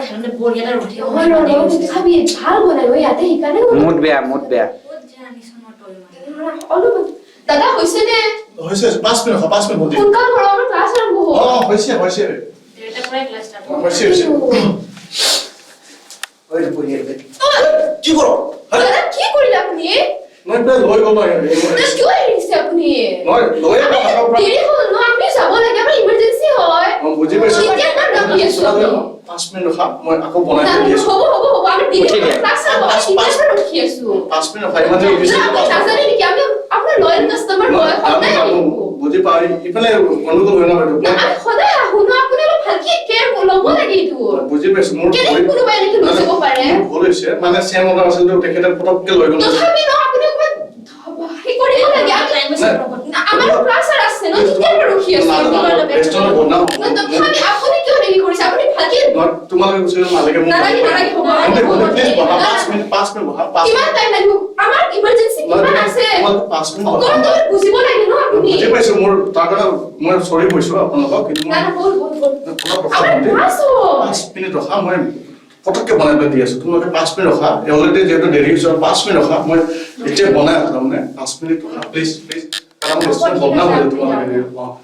খালে বঢ়িয়া ৰখি খাবি ভাল বনাই ইয়াতে শিকানে মুড বেয়া অলপ দাদা হৈছে নে হৈছে 5 মিনিট 5 মিনিট বন্ধ কোনকাল ঘৰৰ আমাৰ ক্লাছ আৰম্ভ হ'ব হৈছে এটা পৰাই ক্লাছ ষ্টাৰ্ট হৈছে ওই বঢ়িয়া কি কৰ দাদা কি কৰিলা আপুনি মই প্লে লৈ গ'ল মই কিয় এৰিছে আপুনি মই লৈ দেৰি হ'ল ন আমি যাব লাগে আমাৰ ইমাৰজেন্সি হয় মই বুজি পাইছো এতিয়া না ৰাখি আছো 5 মিনিট ৰখা মই আকৌ বনাই দি আছো হ'ব আমি দেৰি ক্লাছ আৰম্ভ ইমাৰজেন্সি ৰখি আছো 5 মিনিট ৰখা ইমান দেৰি নাজানি নেকি আমি আপোনাৰ লয়েল কাস্টমাৰ হয় সদায় বুজি পাৰি ইফালে গণ্ডগোল হৈ না বাইদেউ আমি সদায় আহো ন আপুনি অলপ ভালকে কেয়াৰ ল'ব লাগে এইটো বুজি পাইছো মোৰ কেনেকৈ কোনোবাই এনেকৈ লৈ যাব পাৰে ভুল হৈছে মানে চেম অৰ্ডাৰ আছিল তো তেখেতে পটককে লৈ গ'ল তথাপি ন আপুনি অকমান হে কৰিব লাগে আমাৰ ক্লাছ আছে ন তেতিয়া ৰখি আছো ৰেষ্টুৰেণ্ট বনাও তথাপি আপুনি কিয় দেৰি কৰিছে আপুনি ভালকে তোমালোকে কৈছে মালিকে মোক নালাগে হ'ব প্লিজ বহা 5 মিনিট বহা 5 কিমান টাইম লাগিব আমাৰ ইমাৰজেন্সি কিমান আছে তোমালোকে 5 মিনিট বহা তুমি বুজিব লাগে ন আপুনি বুজি পাইছো মোৰ তাৰ কাৰণে মই সৰি কৈছো আপোনালোকক কিন্তু না বল আমাৰ ক্লাছ 5 মিনিট ৰখা মই পটককে বনাই দি আছো তোমালোকে 5 মিনিট ৰখা অলৰেডি যেহেতু দেৰি হৈছে 5 মিনিট ৰখা মই এতিয়া বনাই আছো মানে 5 মিনিট ৰখা প্লিজ কাৰণ ৰেষ্টুৰেণ্ট বনাব লাগে তোমালোকে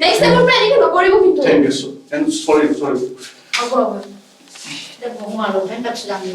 নেক্সট টাইম পৰা এনেকৈ নকৰিব কিন্তু থ্যাংক ইউ এণ্ড সৰি হ'ব এতিয়া বহু আৰু ফ্ৰেণ্ড তাৰপিছত আমি